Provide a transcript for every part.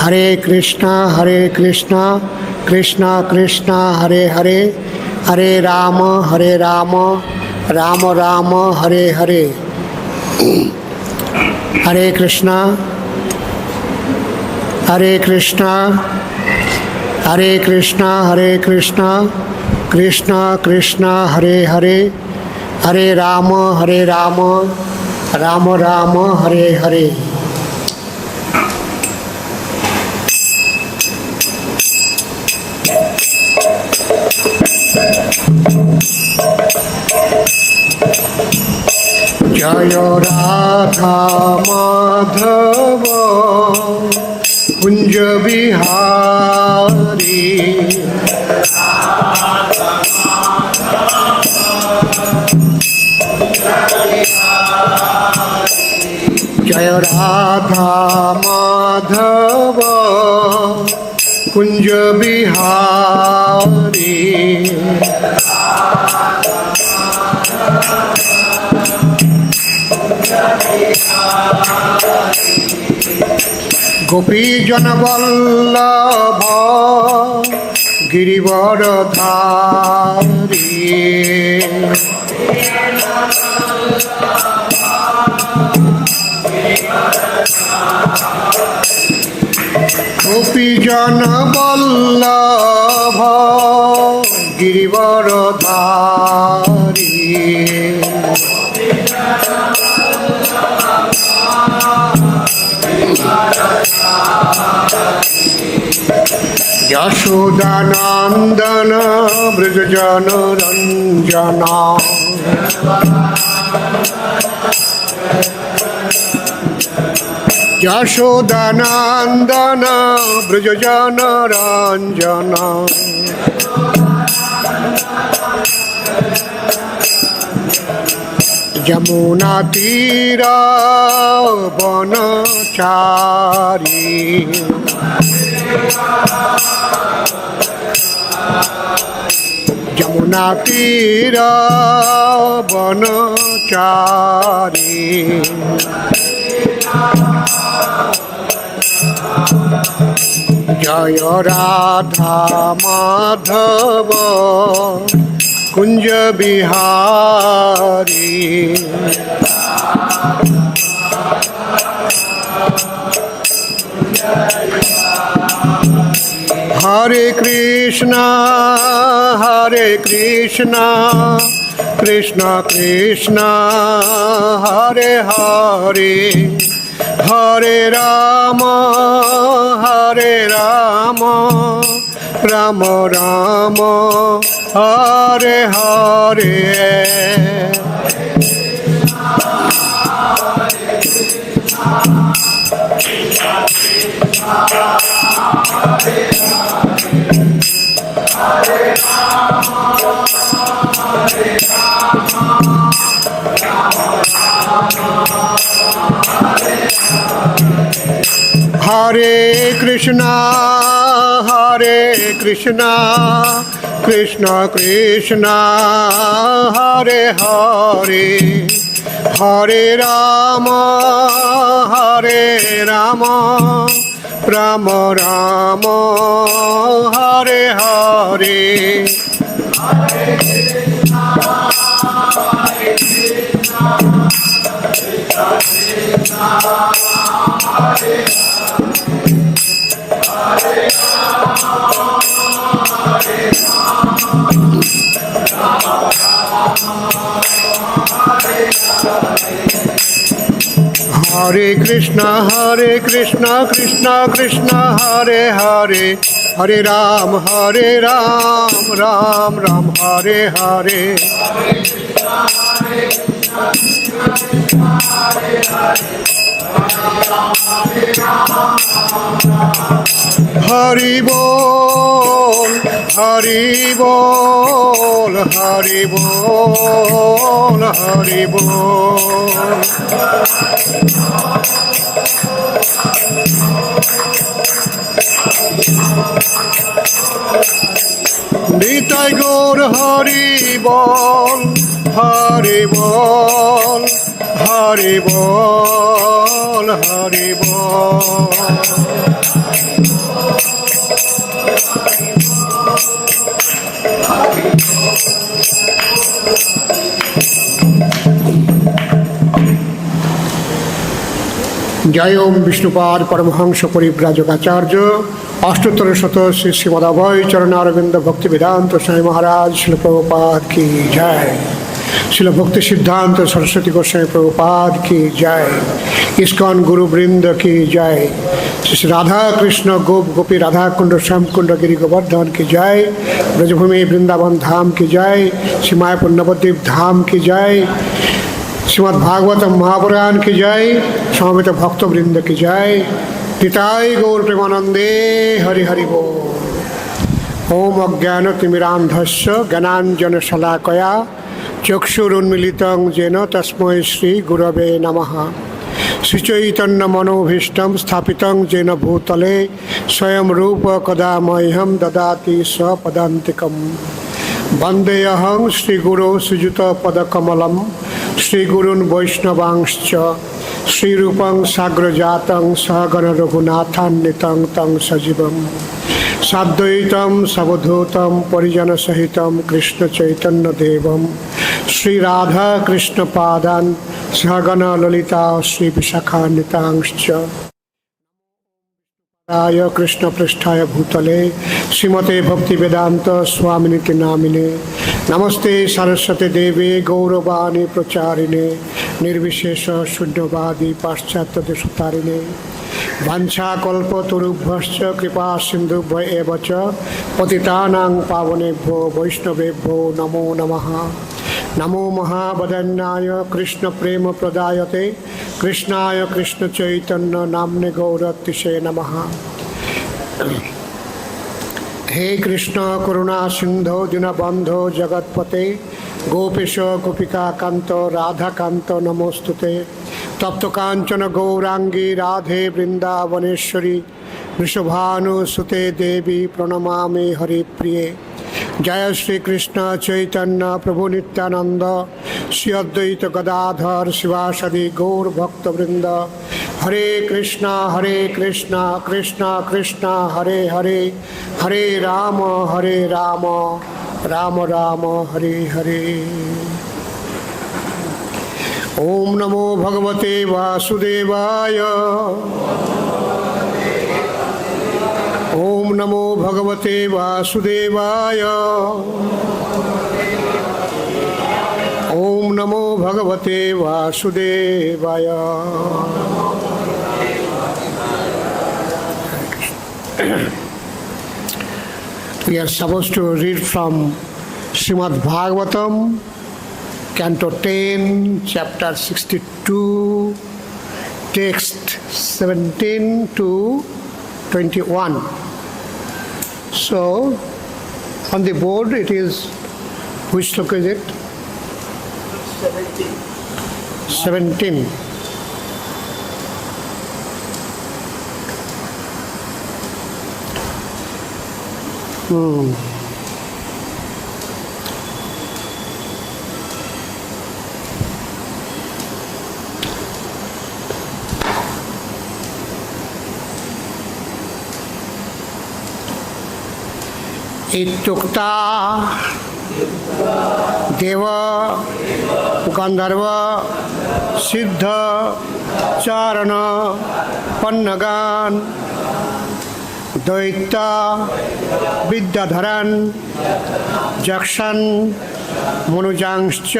Hare Krishna, Krishna Krishna, Hare Hare, Hare Rama, Rama Rama, Hare Hare. Hare Krishna, Krishna Krishna, Hare Hare, Hare Rama, Rama Rama, Hare Hare. Jaya Radha Madhava Kunja Bihari Jaya Radha Madhava Kunja Bihari Gopi Jana Vallabha Girivaradhari Gopi Jana Vallabha Girivaradhari Yashodanandana Brajajana Ranjana Yashodanandana Brajajana Ranjana Jamuna Tira Vanachari Jamuna Tira Vanachari Jaya Radha Madhava Kunja Bihari Hare Krishna, Krishna Krishna, Hare Hare, Hare Rama, Rama Rama, Hare Hare. Hare Krishna, Krishna Krishna, Hare Hare, Hare Rama, Rama Rama, Hare Hare. Hare Krishna, Krishna Krishna, Hare Hare, Hare Ram, Ram Ram, Hare Hare. Hari Bol, Hari Bol, Hari Bol, Hari Bol. Nitai Gaur Hari Bol, Hari Bol, Hari Bol, Hari Bol. जय ओम विष्णुपाद परमहंस परिव्राजक आचार्य अष्टोत्तर शत श्री श्रीमदाभय चरणारविंद भक्ति वेदांत स्वामी महाराज शिल प्रभुपाद की जय। शिल भक्ति सिद्धांत सरस्वती गोस्वामी प्रभुपाद की जय। इस्कॉन गुरु वृंद की जय। श्री राधा कृष्ण गोप गोपी राधा कुंड श्याम कुंड गिरी गोवर्धन की जय। ब्रजभूमि वृंदावन धाम की जय। श्री मायापुर नवद्वीप धाम की जय। श्रीमद् भागवतम महापुराण की जय। समवेत भक्त वृंद की जय। निताय गौर प्रेमानंदे हरि हरि बोल। ओम अज्ञानतिमिरान्धस्य ज्ञानाञ्जनशलाकया चक्षुरुन्मीलितं येन तस्मै श्री गुरवे नमः। श्रीचैतन्यमनोभीष्टं स्थापितं येन भूतले स्वयं रूप कदा मह्यं ददाति स्वपदान्तिकम्। वन्देऽहं श्रीगुरो श्रीयुतपदकमलं श्रीगुरून् वैष्णवांश्च श्रीरूपं साग्रजातं सहगण रघुनाथान्वितं तं सजीवं साद्वैतं सवधूतं परिजनसहितं कृष्णचैतन्यदेवं श्रीराधा कृष्णपादान् सहगण ललिता श्रीविशाखान्वितांश्च आय कृष्ण पृष्ठाय भूतले श्रीमते भक्ति वेदांत स्वामिनिति नामिने नमस्ते सरस्वती देवी गौरवाणी प्रचारिणे निर्विशेष शून्यवादी पाश्चात्य देशतारिणे वाञ्छाकल्पतरुभ्यश्च कृपा सिन्धुभ्य एव च पतितानां पावनेभ्यो वैष्णवेभ्यो नमो नमः। नमो महावदन्याय कृष्ण प्रेम प्रदायते कृष्णाय कृष्ण चैतन्य नाम्ने गौरतिशे नमः। हे कृष्ण करुणा सिंधो दीनबंधो जगत्पते गोपेश गोपिका कांत राधा कांत नमोस्तुते। तप्त कांचन गौरांगी राधे वृंदावनेश्वरी वृषभानुसुते देवी प्रणमामि हरिप्रिये। जय श्री कृष्ण चैतन्य प्रभु नित्यानंद श्री अद्वैत गदाधर शिवासदि गौर भक्त वृंद। हरे कृष्णा कृष्णा कृष्णा हरे हरे हरे राम राम राम हरे हरे। ओम नमो भगवते वासुदेवाय। ओम नमो भगवते वासुदेवाय। ओम नमो भगवते वासुदेवाय। We are supposed to read from Srimad Bhagavatam, Canto 10, Chapter 62, text 17 to 21. So, on the board it is, which sloka is it? 17. इत्युक्ता दeva-gandharva siddha-cāraṇa-pannagān daitya-vidyādharān yakṣān manu-jāṁश्च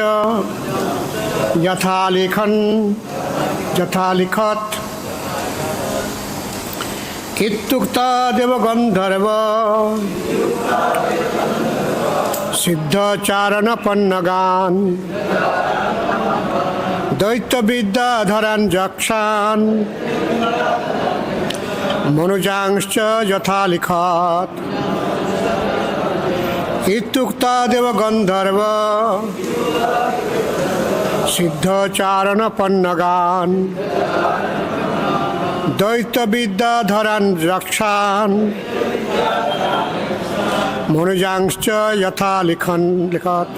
yathālikhat इत्युक्ता deva-gandharva siddha-cāraṇa-pannagān daitya-vidyādharān yakṣān manujāṁश्च yathālikhat इत्युक्ता deva-gandharva siddha-cāraṇa-pannagān daitya-vidyādharān yakṣān manujāṁश्च yathālikhat.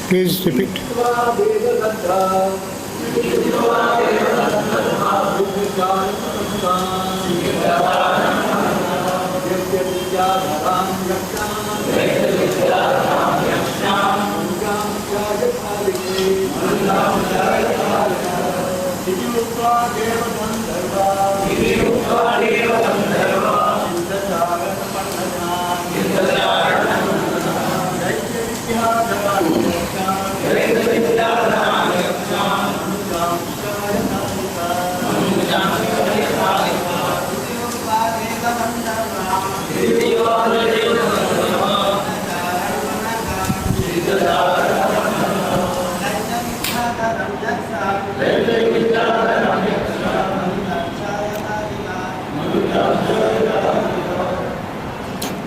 Please repeat.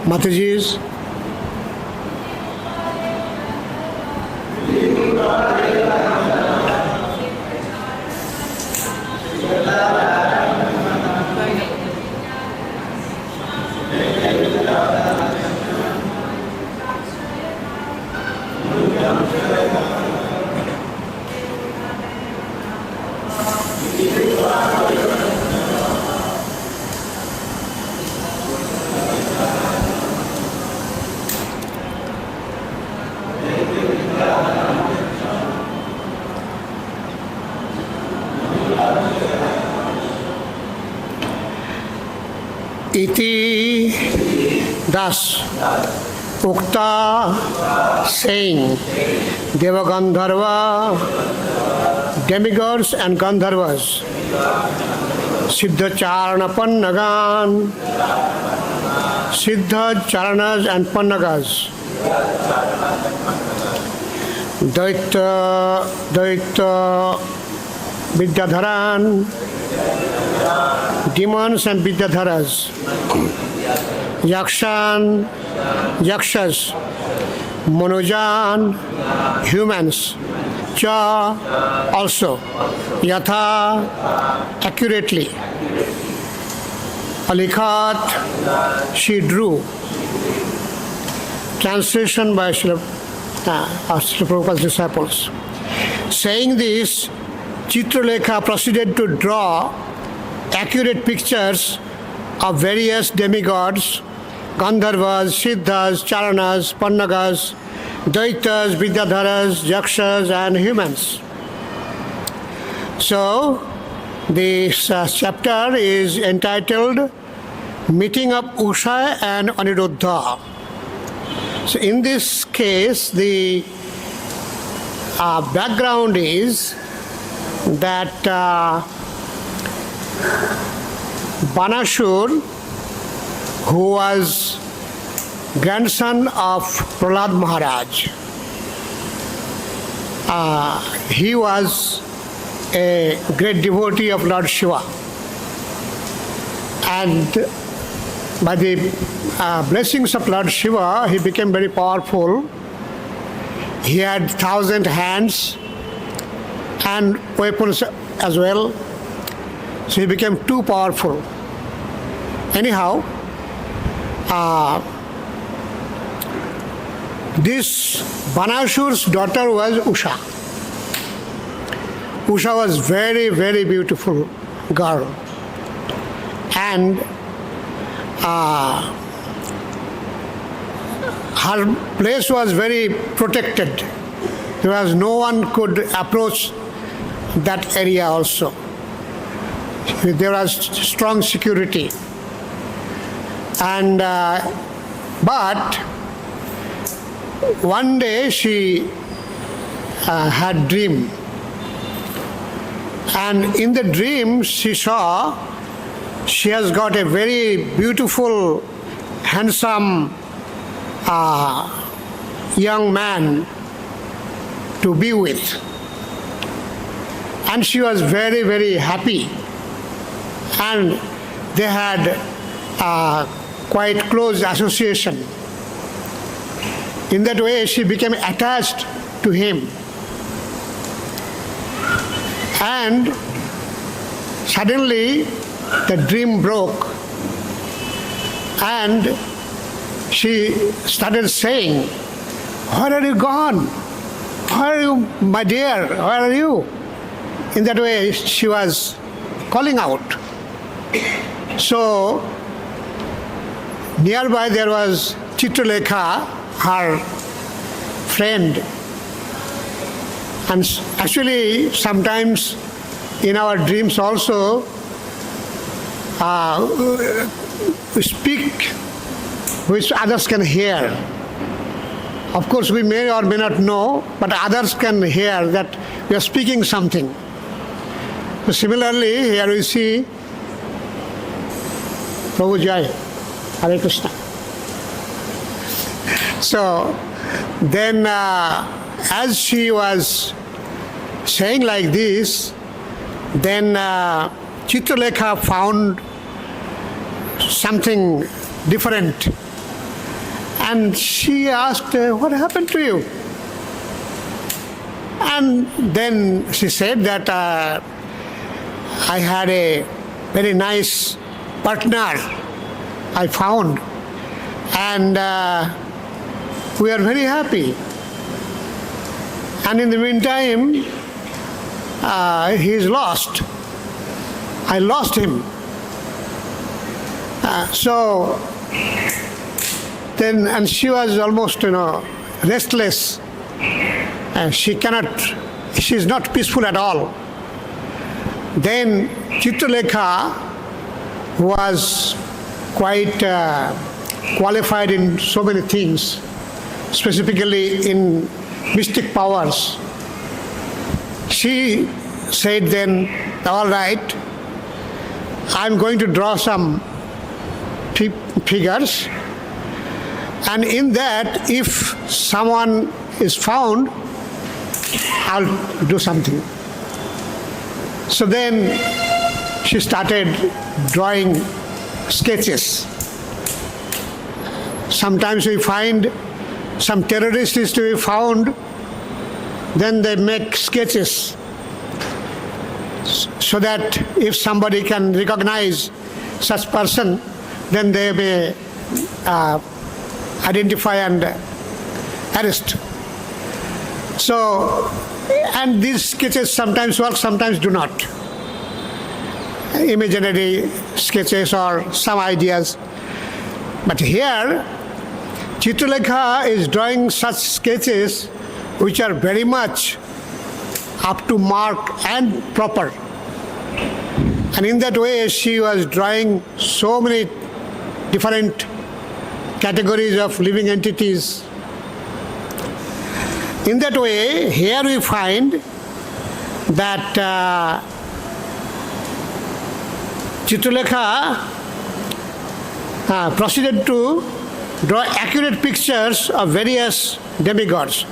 Mataji's. Iti, thus, uktvā, saying, deva-gandharva, demigods and Gandharvas, siddha-cāraṇa-pannagān, Cāraṇas and Pannagas, daitya-vidyādharān, demons and Vidyādharas, yakṣān, yakṣas, manu-jān, humans, cha, also, yathā, accurately, alikhat, she drew. Translation by Srila Prabhupada's disciples. Saying this, Citralekha proceeded to draw accurate pictures of various demigods, Gandharvas, Siddhas, Cāraṇas, Pannagas, Daityas, Vidyādharas, yakṣas and humans. So, this chapter is entitled Meeting of Usha and Aniruddha. So, in this case, the background is that Banasur, who was grandson of Prahlad Maharaj, he was a great devotee of Lord Shiva, and by the blessings of Lord Shiva, he became very powerful. He had 1,000 hands and weapons as well. So he became too powerful. Anyhow, this Banasur's daughter was Usha. Usha was very, very beautiful girl. And her place was very protected. There was no one could approach that area also. There was strong security. And but one day she had dream, and in the dream she saw she has got a very beautiful, handsome young man to be with, and she was very, very happy, and they had quite close association. In that way, she became attached to him. And suddenly, the dream broke, and she started saying, "Where are you gone? Where are you, my dear? Where are you?" In that way, she was calling out. So, nearby there was Citralekha, her friend. And actually, sometimes in our dreams also, we speak which others can hear. Of course, we may or may not know, but others can hear that we are speaking something. So similarly, here we see Prabhu Jai, Hare Krishna. So then, as she was saying like this, then Citralekha found something different. And she asked, what happened to you? And then she said that I had a very nice partner I found, and we are very happy. And in the meantime, he is lost. I lost him. So then, and she was almost, restless. She is not peaceful at all. Then Citralekha was quite qualified in so many things, specifically in mystic powers. She said then, all right, I'm going to draw some figures, and in that, if someone is found, I'll do something. So then she started drawing sketches. Sometimes we find some terrorist is to be found, then they make sketches so that if somebody can recognize such person, then they may identify and arrest. So, and these sketches sometimes work, sometimes do not. Imaginary sketches or some ideas. But here, Citralekha is drawing such sketches which are very much up to mark and proper. And in that way, she was drawing so many different categories of living entities. In that way, here we find that Citralekha proceeded to draw accurate pictures of various demigods.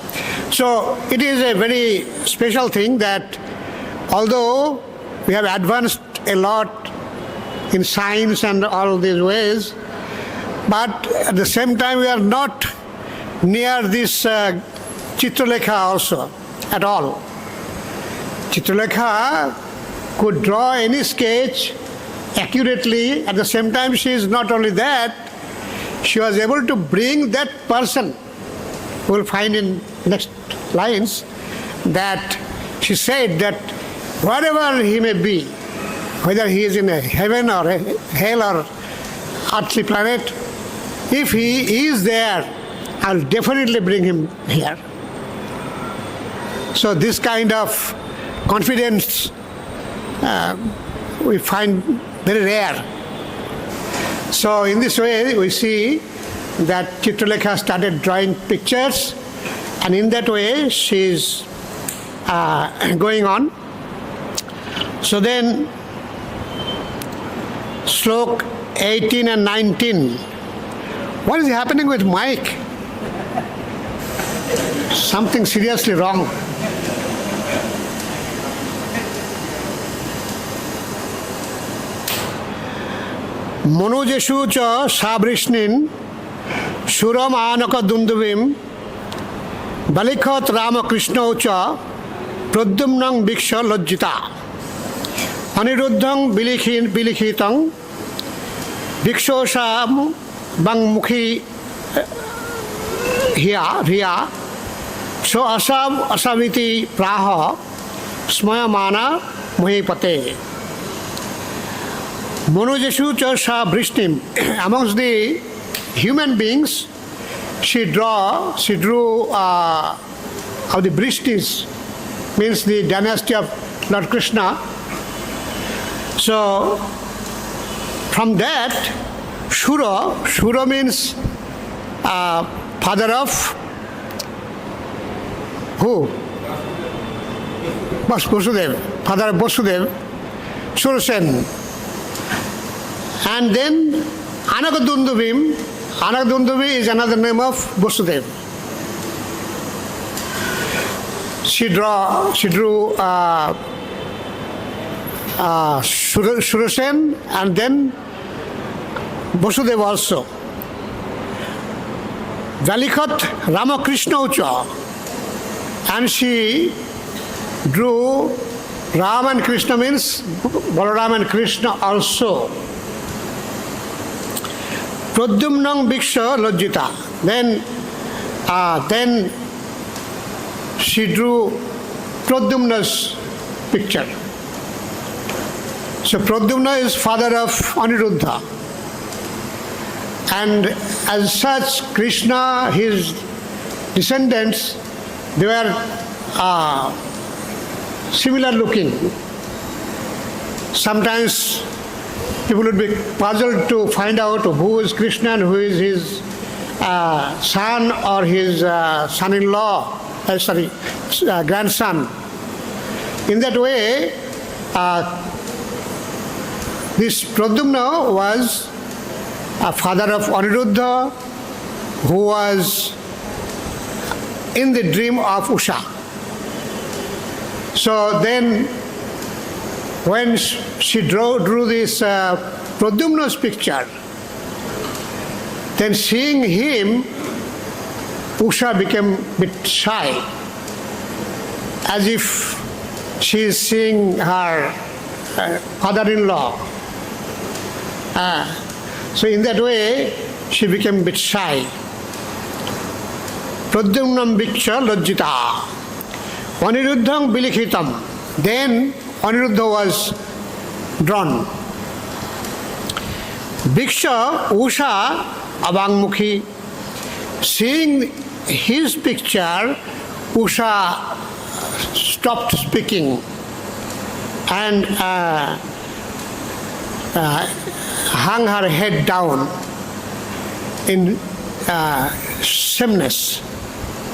So it is a very special thing that although we have advanced a lot in science and all these ways, but at the same time we are not near this Citralekha also at all. Citralekha could draw any sketch accurately. At the same time, she is not only that, she was able to bring that person. We will find in next lines that she said that wherever he may be, whether he is in a heaven or a hell or earthly planet, if he is there, I'll definitely bring him here. So this kind of confidence we find very rare. So in this way we see that Citralekha started drawing pictures, and in that way she is going on. So then slok 18 and 19. What is happening with Mike? Something seriously wrong. Manu-jeshu cha sabhrishnin shuram anaka dunduvim balikhat ramakrishna cha pradyumnang biksha lajjita Aniruddhang bilikhitang bikshosam bangmukhi hiya so asaviti praha smayamana muhipate. Manu-jeshu cha sabhrishnim. Amongst the human beings, she drew of the Brishtis, means the dynasty of Lord Krishna, So, from that, Shura means father of who? Vasudev, father of Vasudev, Shurasen. And then Anakadundubhi is another name of Vasudev. She drew Shurasen and then Vasudev also. Yathālikhat Ramakrishna Ucha, and she drew Ram and Krishna means Balaram and Krishna also. Pradyumnam Bhiksha Lajjita. Then she drew Pradyumna's picture. So Pradyumna is father of Aniruddha. And as such, Krishna, his descendants, they were similar looking. Sometimes people would be puzzled to find out who is Krishna and who is his son or his son-in-law, grandson. In that way, this Pradyumna was a father of Aniruddha, who was in the dream of Usha. So then, when she drew this Pradyumna's picture, then seeing him, Usha became a bit shy, as if she is seeing her father-in-law. So in that way, she became a bit shy. Pradyumnam Bhiksha Lajjita. Aniruddham Bilikhitam. Then Aniruddha was drawn. Bhiksha Usha Avangmukhi. Seeing his picture, Usha stopped speaking and hung her head down in sameness,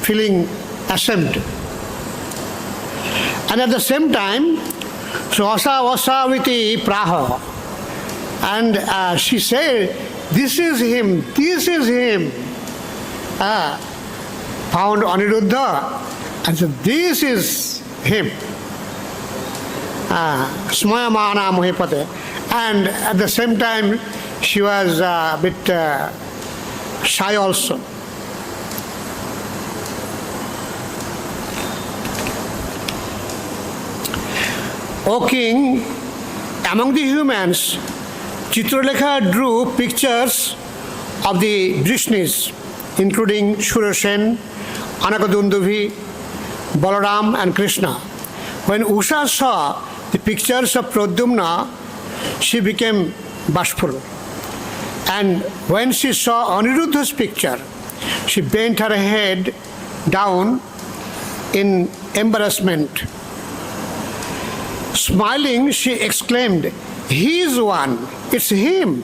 feeling ashamed. And at the same time, Swasa Vasaviti Praha. And she said, this is him. Found Aniruddha and said, this is him. Smayamana Mohipate. And at the same time, she was a bit shy also. O king, among the humans, Citralekha drew pictures of the Vrishnis, including Shurasen, Anakadundubhi, Balaram and Krishna. When Usha saw the pictures of Pradyumna, she became bashful. And when she saw Aniruddha's picture, she bent her head down in embarrassment. Smiling, she exclaimed, "He is one, it's him."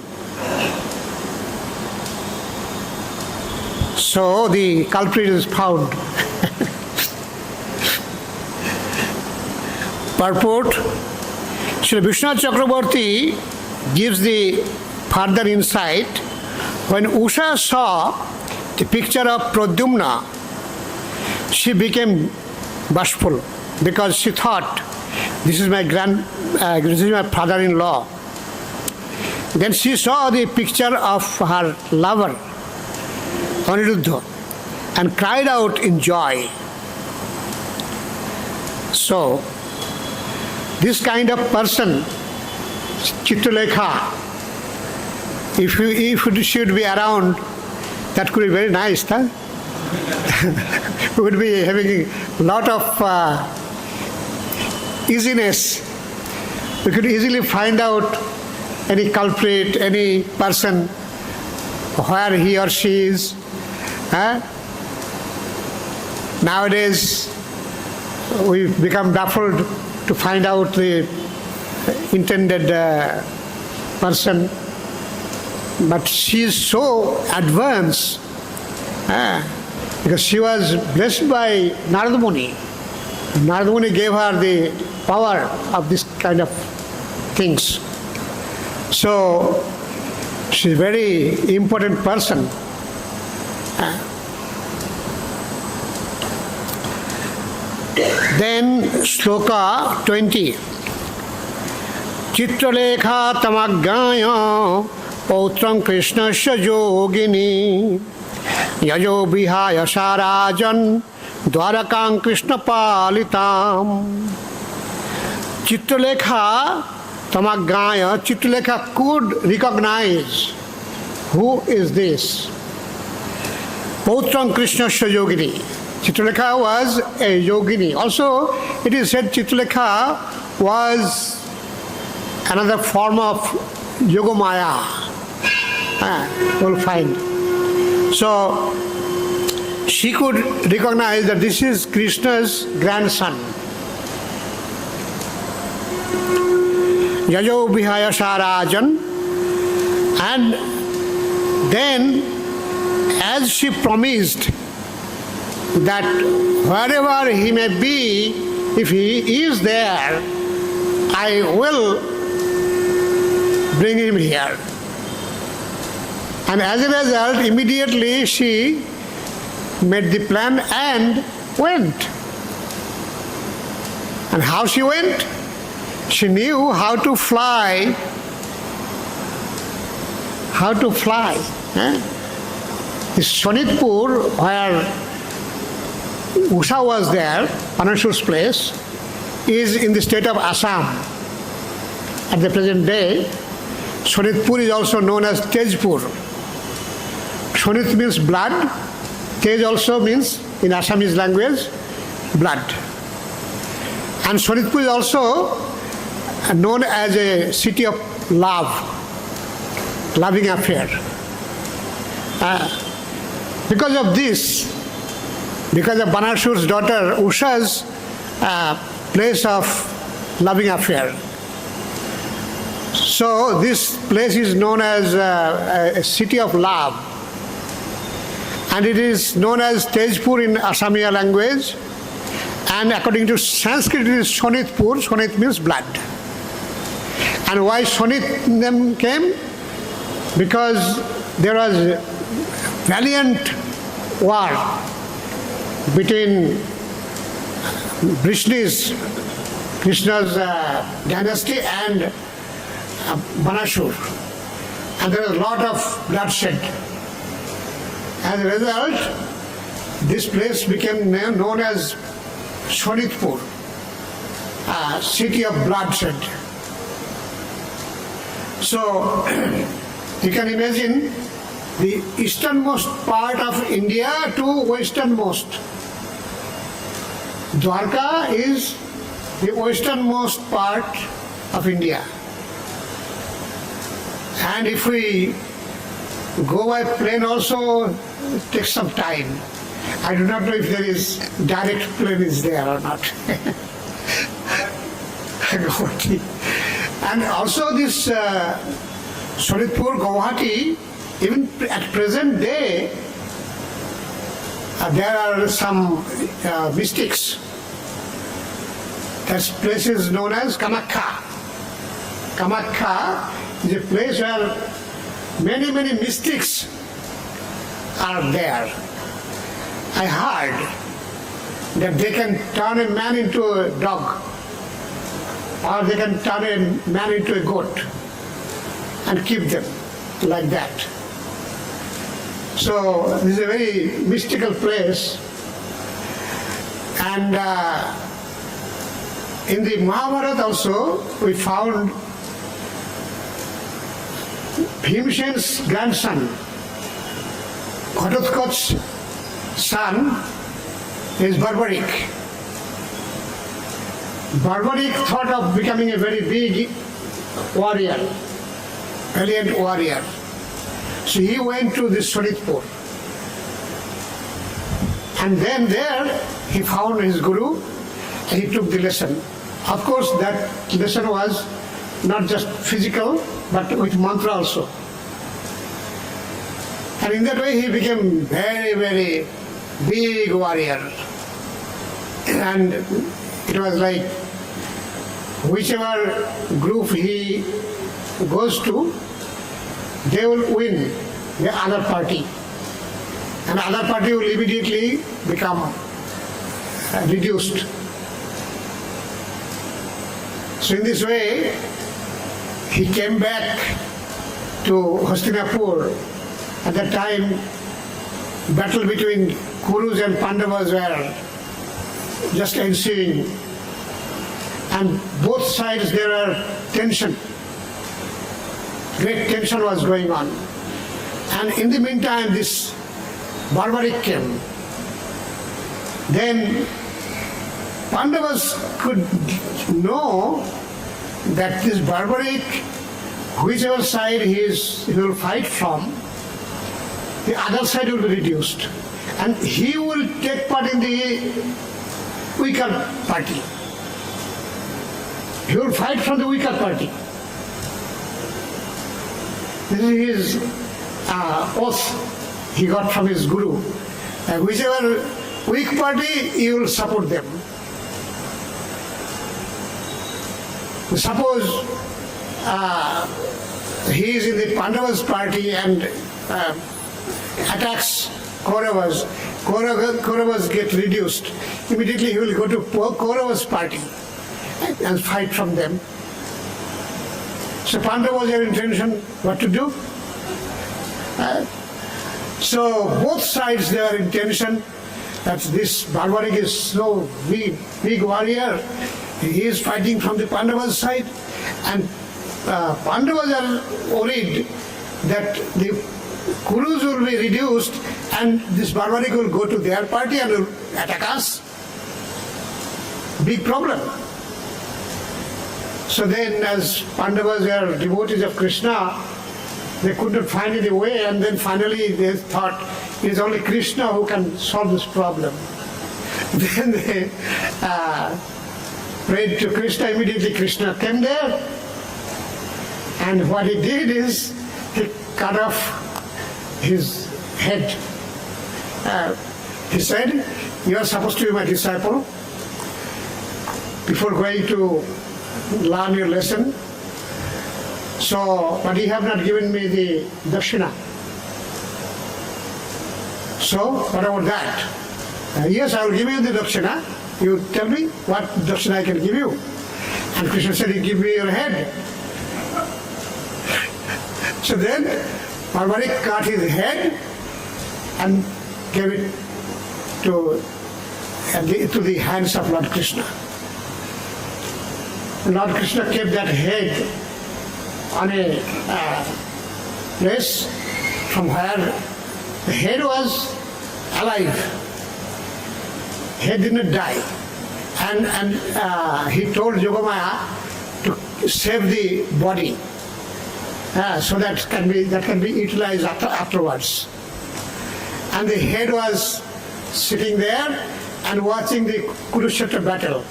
So the culprit is found. Purport: Sri Vishnu Chakravarti gives the further insight. When Usha saw the picture of Pradyumna, she became bashful because she thought, this is my father-in-law. Then she saw the picture of her lover, Aniruddha, and cried out in joy. So, this kind of person, Citralekha, if it should be around, that could be very nice, huh? We would be having a lot of easiness. We could easily find out any culprit, any person, where he or she is. Huh? Nowadays, we become baffled to find out the intended person, but she is so advanced because she was blessed by Narada Muni. Narada Muni gave her the power of this kind of things. So she is a very important person. Then Shloka 20. Citralekha tamagāya pautram krishnasya yogini yajo vihaya sārajan dvarakāṁ krishna palitam. Citralekha tamagāya. Citralekha could recognize who is this. Pautram krishnasya yogini. Citralekha was a yogini. Also, it is said Citralekha was another form of yogamaya. We'll find. So, she could recognize that this is Krishna's grandson. Yajo Vihaya Sarajan. And then, as she promised that wherever he may be, if he is there, I will bring him here. And as a result, immediately she made the plan and went. And how she went? She knew how to fly. How to fly. This Shonitpur, where Usha was there, Parashur's place, is in the state of Assam. At the present day, Shonitpur is also known as Tejpur. Shonit means blood. Tej also means, in Assamese language, blood. And Shonitpur is also known as a city of love, loving affair. Because of this, because of Banashur's daughter Usha's place of loving affair. So this place is known as a city of love. And it is known as Tejpur in Assamese language. And according to Sanskrit, it is Shonitpur. Shonit means blood. And why Shonit name came? Because there was valiant war between Krishna's dynasty and Banashur. And there was a lot of bloodshed. As a result, this place became known as Shonitpur, city of bloodshed. So, you can imagine the easternmost part of India to westernmost. Dwarka is the westernmost part of India. And if we go by plane also, it takes some time. I do not know if there is direct plane is there or not. And also this Shonitpur, Guwahati, even at present day, there are some mystics. That place is known as Kamakha. Kamakha is a place where many mystics are there. I heard that they can turn a man into a dog, or they can turn a man into a goat and keep them like that. So this is a very mystical place. And in the Mahabharata also we found Bhimsen's grandson, Ghatotkacha's son, is Barbarik. Barbarik thought of becoming a very big warrior, valiant warrior. So he went to this Shonitpur. And then there he found his guru and he took the lesson. Of course that lesson was not just physical, but with mantra also. And in that way he became very, very big warrior. And it was like whichever group he goes to, they will win the other party. And the other party will immediately become reduced. So in this way, he came back to Hastinapur. At that time, battle between Kurus and Pandavas were just ensuing. And both sides there were tension. Great tension was going on. And in the meantime, this Barbarika came. Then Pandavas could know that this Barbarika, whichever side he will fight from, the other side will be reduced. And he will take part in the weaker party. He will fight from the weaker party. This is his oath he got from his guru. And whichever weak party, he will support them. Suppose he is in the Pandavas party and attacks Kauravas. Kauravas get reduced. Immediately he will go to Kauravas party and fight from them. So Pandavas have intention what to do. So both sides they are in tension that this Barbarika is so big warrior. He is fighting from the Pandavas side, and Pandavas are worried that the Kurus will be reduced and this Barbarika will go to their party and will attack us. Big problem. So then, as Pandavas were devotees of Krishna, they could not find any way, and then finally they thought it is only Krishna who can solve this problem. Then they prayed to Krishna. Immediately Krishna came there, and what he did is he cut off his head. He said, "You are supposed to be my disciple. Before going to learn your lesson, but you have not given me the dakshina. So, what about that? Yes, I will give you the dakshina. You tell me what dakshina I can give you." And Krishna said, "You give me your head." So then, Barbarika cut his head and gave it to the hands of Lord Krishna. Lord Krishna kept that head on a place from where the head was alive. Head did not die. And he told Yogamaya to save the body so that can be utilized afterwards. And the head was sitting there and watching the Kurukshetra battle.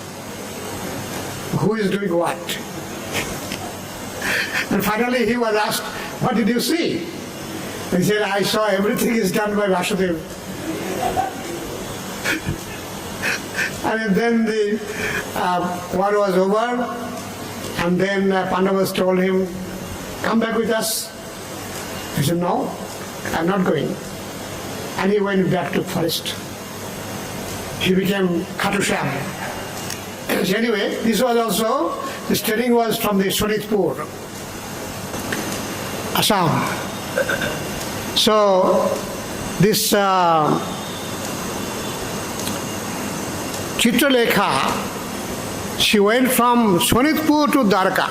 Who is doing what? And finally he was asked, "What did you see?" He said, "I saw everything is done by Vasudeva." And then the war was over, and then Pandavas told him, "Come back with us." He said, "No, I'm not going." And he went back to forest. He became Khatushyam. Anyway, this was also, the training was from the Sonitpur, Assam. So this Citralekha, she went from Sonitpur to Dwarka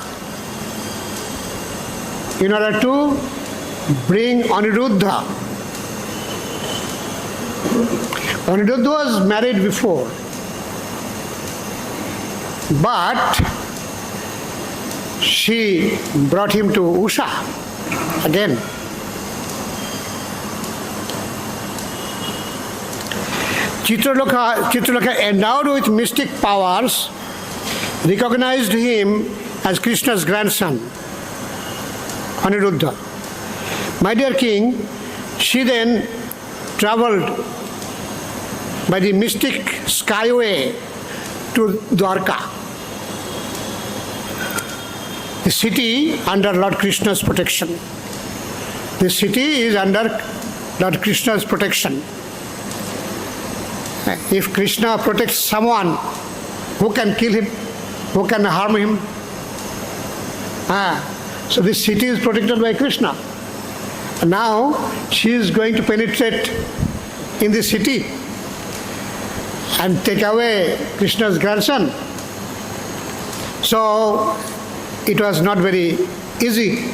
in order to bring Aniruddha. Aniruddha was married before, but she brought him to Usha again. Citralekha, endowed with mystic powers, recognized him as Krishna's grandson, Aniruddha. My dear king, she then traveled by the mystic skyway to Dwarka, the city under Lord Krishna's protection. The city is under Lord Krishna's protection. If Krishna protects someone, who can kill him? Who can harm him? So this city is protected by Krishna. And now she is going to penetrate in the city and take away Krishna's grandson. So it was not very easy.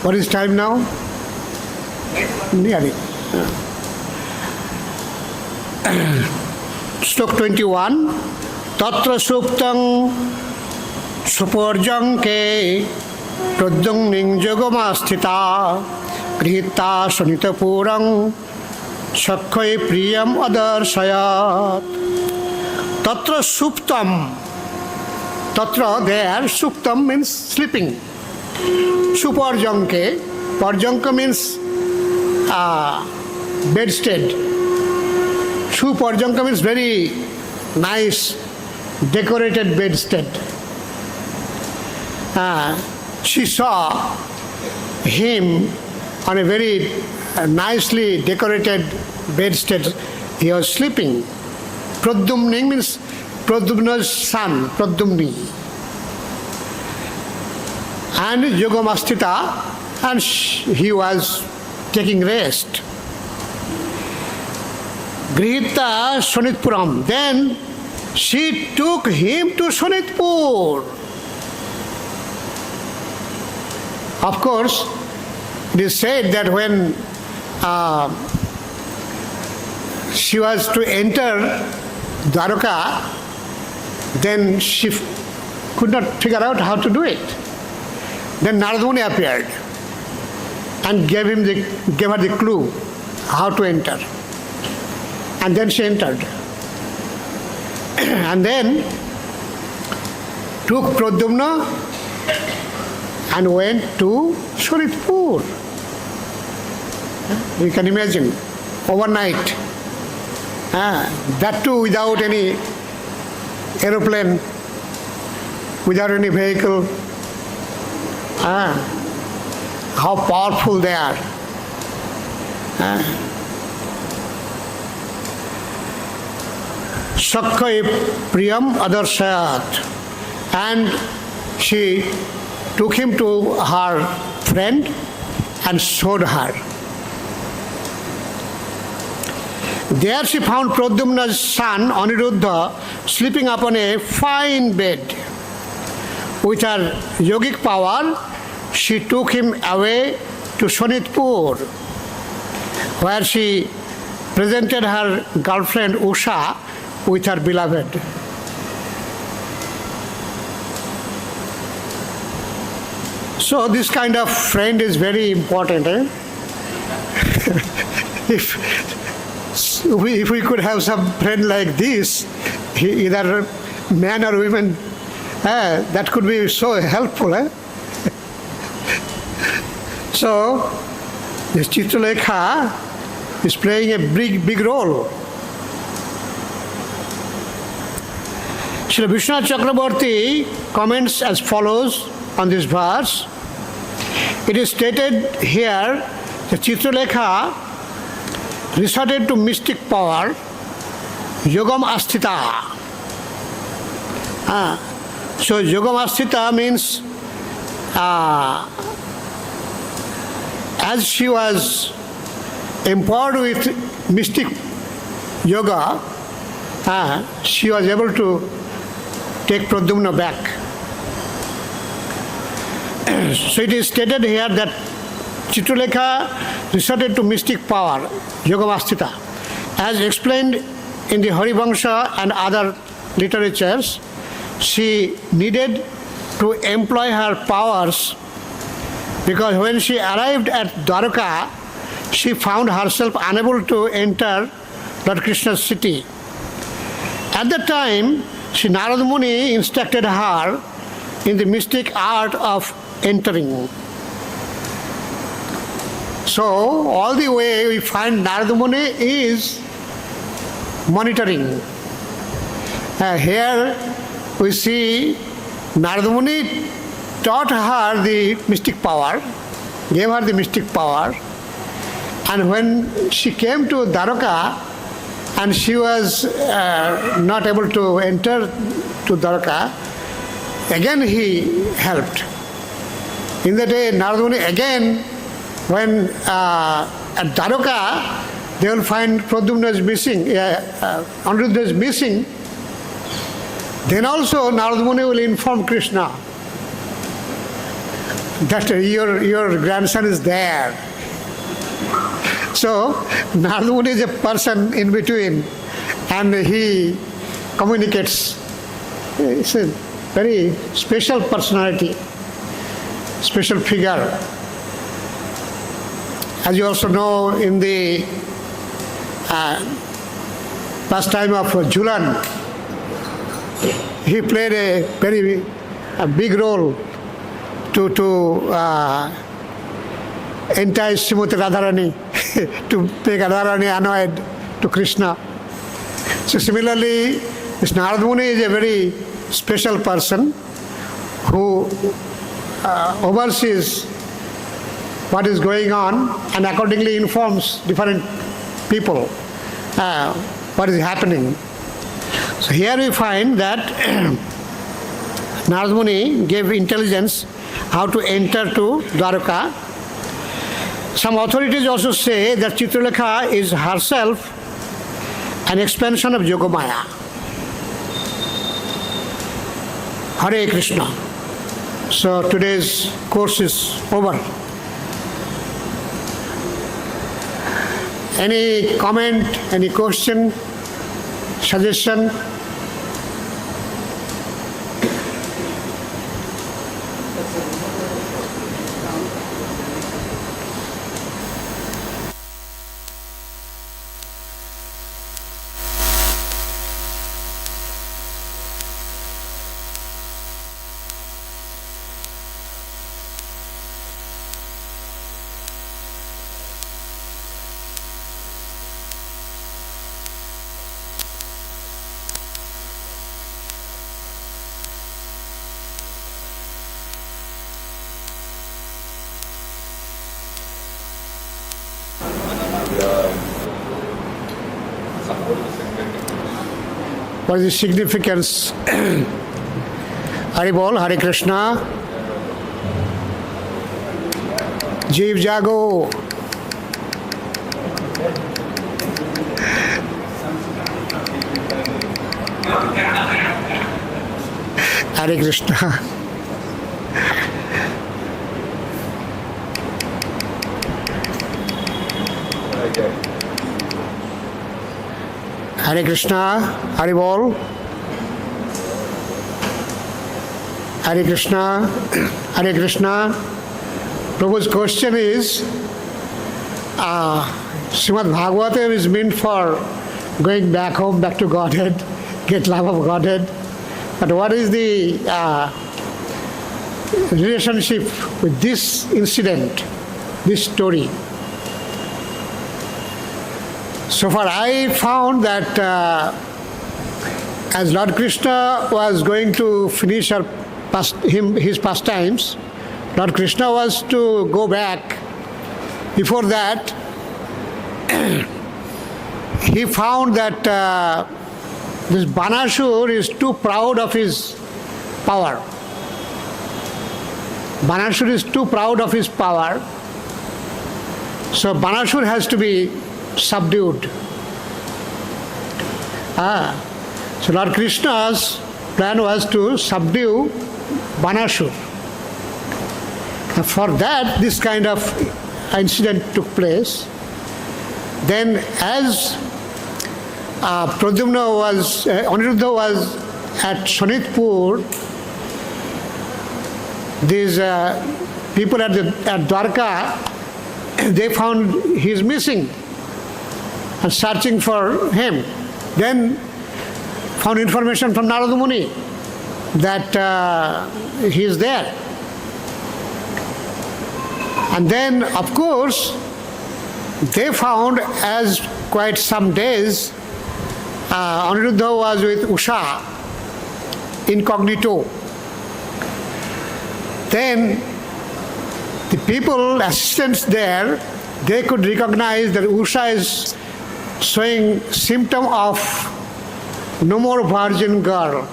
What is time now? Nearly. Slok 21. Tatra suptam suporjanke pradyumning yogamastita grihita sunitapurang sakkhai priyam adarshayat. Tatra suptam. Tatra, there, suptam means sleeping. Suporjanke, parjanka means bedstead. Suporjanka means very nice decorated bedstead. She saw him on a very nicely decorated bedstead. He was sleeping. Pradyumning means Pradyumna's son, Pradyumni. And yogamastita, and he was taking rest. Grihita Sonitpuram. Then she took him to Sonitpur. Of course, it is said that when she was to enter Dwarka, then she could not figure out how to do it. Then Narada appeared and gave her the clue how to enter. And then she entered. And then took Pradyumna and went to Sonitpur. You can imagine, overnight. That too without any aeroplane, without any vehicle. How powerful they are. Sakkhai priyam adarshayat. And she took him to her friend and showed her. There she found Pradyumna's son Aniruddha sleeping upon a fine bed. With her yogic power, she took him away to Sonitpur, where she presented her girlfriend Usha with her beloved. So this kind of friend is very important. If we could have some friend like this, either man or women, that could be so helpful. So this Citralekha is playing a big role. Srila Vishwanath Chakrabarti comments as follows on this verse. It is stated here that Citralekha resorted to mystic power, yogam asthita. So yogam asthita means as she was empowered with mystic yoga, she was able to take Pradyumna back. So it is stated here that Citralekha resorted to mystic power, yogamastita. As explained in the Harivangsha and other literatures, she needed to employ her powers because when she arrived at Dwarka, she found herself unable to enter Lord Krishna's city. At that time, Sri Narada Muni instructed her in the mystic art of entering. So, all the way we find Narada Muni is monitoring. Here we see Narada Muni taught her the mystic power, gave her the mystic power, and when she came to Dwaraka and she was not able to enter to Dwaraka, again he helped. In the day, Narada Muni again, when at Dwaraka, they will find Pradyumna is missing, Aniruddha is missing, then also Narada Muni will inform Krishna that your grandson is there. So Narada Muni is a person in between and he communicates. It's a very special personality, special figure. As you also know, in the pastime of Julan, he played a big role to entice Srimati Radharani to make Radharani annoyed to Krishna. So similarly, this Narada Muni is a very special person who oversees what is going on and accordingly informs different people what is happening. So here we find that Narada Muni gave intelligence how to enter to Dwaraka. Some authorities also say that Citralekha is herself an expansion of Yogamaya. Hare Krishna. So today's course is over. Any comment, any question, suggestion? What is the significance? Hari Bol, Hare Krishna. Jeev Jago. Hare Krishna. Hare Krishna, Hare Bol. Hare Krishna, Hare Krishna. Prabhu's question is, Srimad Bhagavatam is meant for going back home, back to Godhead, get love of Godhead. But what is the relationship with this incident, this story? So far I found that as Lord Krishna was going to finish his pastimes, Lord Krishna was to go back. Before that, he found that this Banasur is too proud of his power. Banasur is too proud of his power. So Banasur has to be subdued. So Lord Krishna's plan was to subdue Banasur. For that, this kind of incident took place. Then as Aniruddha was at Shonitpur, these people at Dwarka, they found he is missing. and searching for him. Then found information from Narada Muni that he is there. And then, of course, they found, as quite some days, Aniruddha was with Usha, incognito. Then the people, assistants there, they could recognize that Usha is showing symptom of no more virgin girl.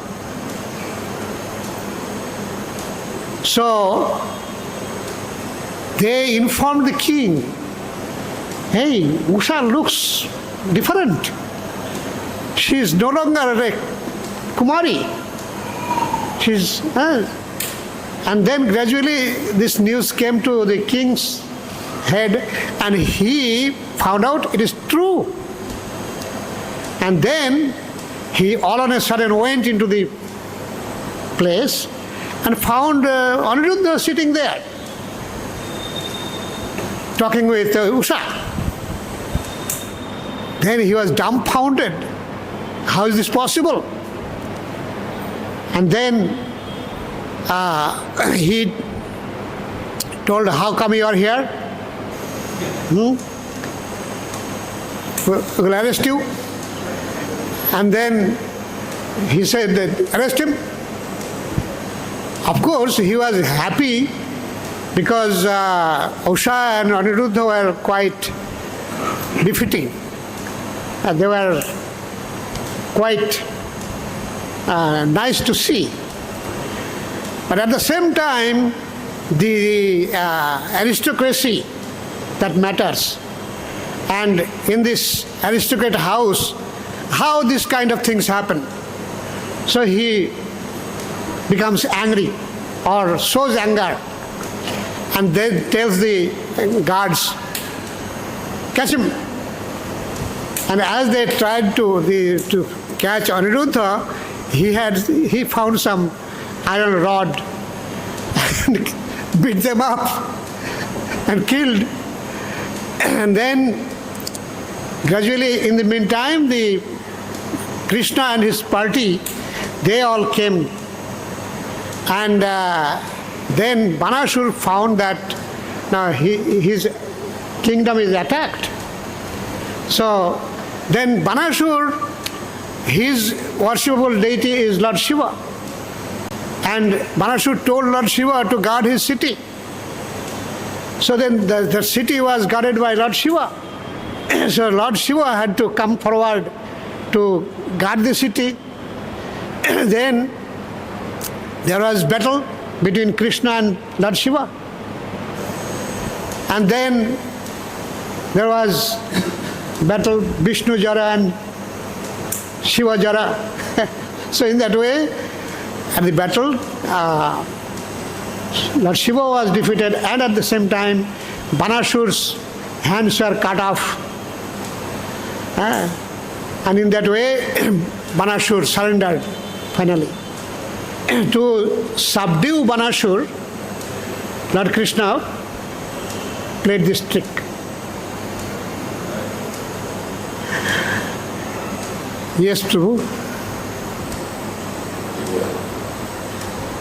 So they informed the king, hey, Usha looks different. She is no longer a Kumari. She's, and then gradually this news came to the king's head, and he found out it is true. And then he all on a sudden went into the place and found Aniruddha sitting there, talking with Usha. Then he was dumbfounded. How is this possible? And then he told, how come you are here? We will arrest you. And then he said that arrest him. Of course, he was happy because Usha and Aniruddha were quite befitting. They were quite nice to see. But at the same time, the aristocracy that matters. And in this aristocrat house, how this kind of things happen. So he becomes angry or shows anger and then tells the guards, catch him. And as they tried to catch Aniruddha, he found some iron rod and beat them up and killed. And then gradually, in the meantime, the Krishna and his party, they all came. And then Banasur found that now his kingdom is attacked. So then Banasur, his worshipable deity is Lord Shiva. And Banasur told Lord Shiva to guard his city. So then the city was guarded by Lord Shiva. So Lord Shiva had to come forward to guard the city. Then there was battle between Krishna and Lord Shiva. And then there was battle Vishnu Jara and Shiva Jara. So in that way, at the battle, Lord Shiva was defeated, and at the same time, Banasur's hands were cut off. And in that way, Banasur surrendered finally. To subdue Banasur, Lord Krishna played this trick. Yes, Prabhu.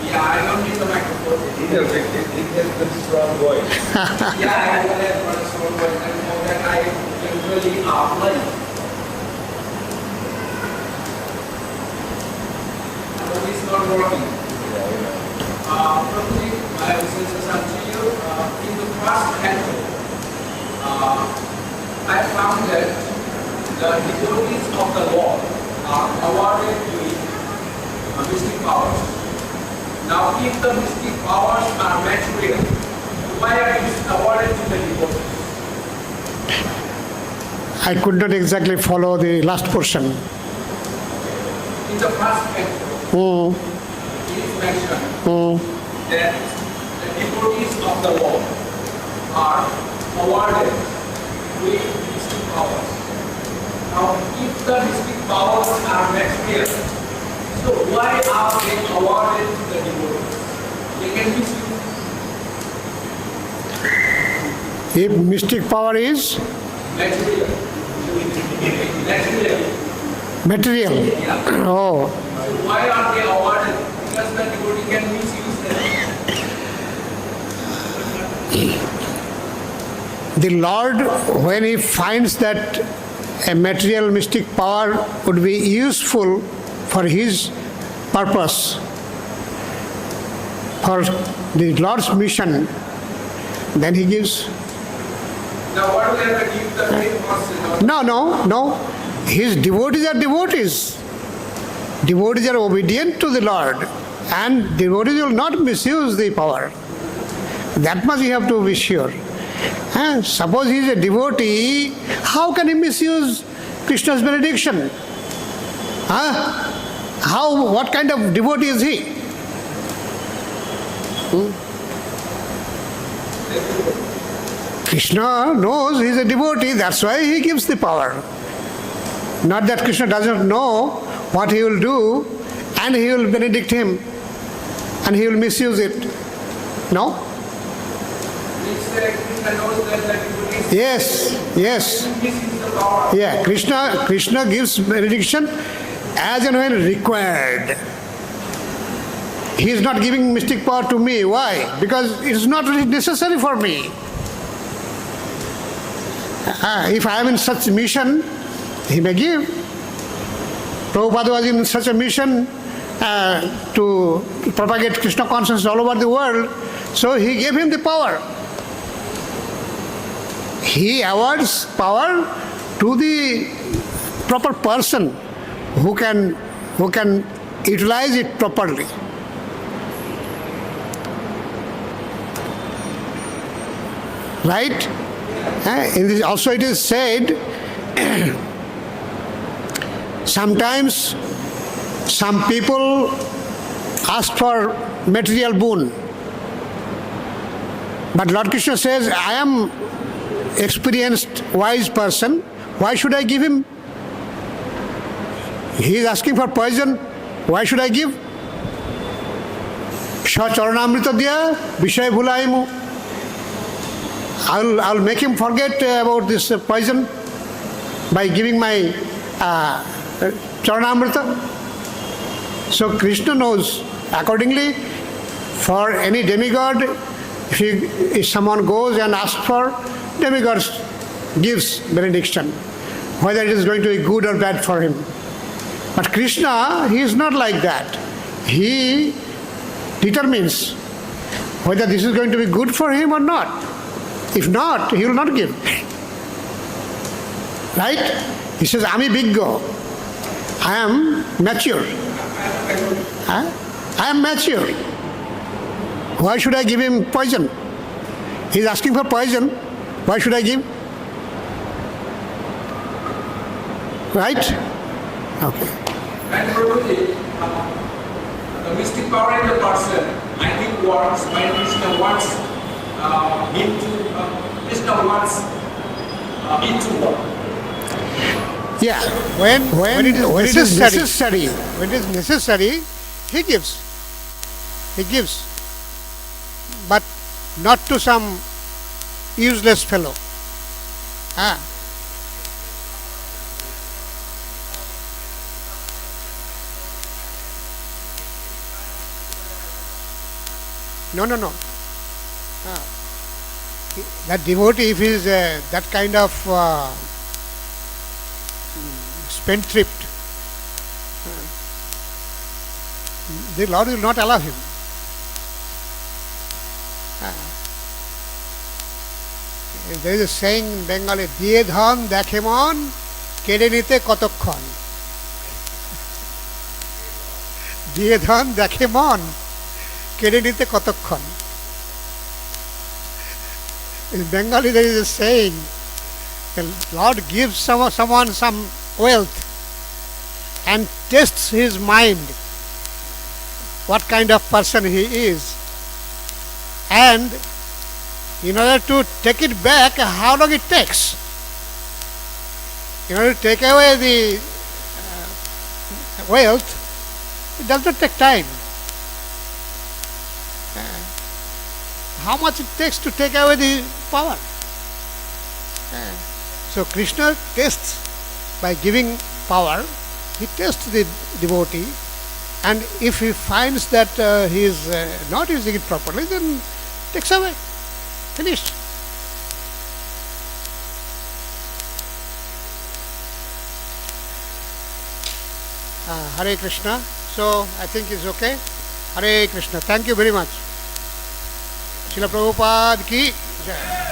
Yeah, I don't need the microphone. He has a strong voice. Yeah, I have a strong voice, and for that I usually apply. But it's not working. Probably, I will say something to you. In the first canto, I found that the devotees of the Lord are awarded with mystic powers. Now, if the mystic powers are material, why are these awarded to the devotees? I could not exactly follow the last portion. In the first canto, it is mentioned that the devotees of the Lord are awarded with mystic powers. Now, if the mystic powers are material, so why are they awarded to the devotees? They can be If mystic power is material. Material. Material. Yeah. Oh, Why are they awarded? Because the devotee can misuse them. the Lord, when he finds that a material mystic power would be useful for his purpose, for the Lord's mission, then he gives. Now what will have to give the faith person? No. His devotees are devotees. Devotees are obedient to the Lord, and devotees will not misuse the power. That much you have to be sure. Suppose he is a devotee, how can he misuse Krishna's benediction? What kind of devotee is he? Krishna knows he is a devotee, that's why he gives the power. Not that Krishna doesn't know what he will do and he will benedict him and he will misuse it. No? Krishna knows that the devotee Yes. misuse the power. Yeah, Krishna gives benediction as and when required. He is not giving mystic power to me. Why? Because it is not really necessary for me. If I am in such mission, he may give. Prabhupada was in such a mission to propagate Krishna consciousness all over the world, so he gave him the power. He awards power to the proper person who can utilize it properly. Right? In this also it is said, sometimes some people ask for material boon. But Lord Krishna says, I am experienced, wise person, why should I give him? He is asking for poison, why should I give? Sa-charanamrita diya vishay bhulaimu. I'll make him forget about this poison by giving my charanamrita. So Krishna knows. Accordingly, for any demigod, if someone goes and asks for, demigods gives benediction, whether it is going to be good or bad for him. But Krishna, he is not like that. He determines whether this is going to be good for him or not. If not, he will not give. Right? He says, Ami biggo. I am mature. I am mature. Why should I give him poison? He is asking for poison. Why should I give? Right? Okay. And Prabhuji, the mystic power in the person, I think works when Krishna wants him to, Krishna wants him to work. Yeah, when it is necessary, he gives. He gives. But not to some useless fellow. No. That devotee, if he is that kind of spendthrift, the Lord will not allow him. There is a saying in Bengali, "Diye dhan dekhe mon, kede nite kotokkhon." Diye dhan dekhe mon, kede nite kotokkhon. In Bengali there is a saying, the Lord gives someone some wealth and tests his mind, what kind of person he is, and in order to take it back, how long it takes. In order to take away the wealth, it does not take time. How much it takes to take away the power. So Krishna tests by giving power, he tests the devotee, and if he finds that he is not using it properly, then takes away. Finished. Hare Krishna. So I think it's okay. Hare Krishna. Thank you very much. Srila Prabhupada ki jai.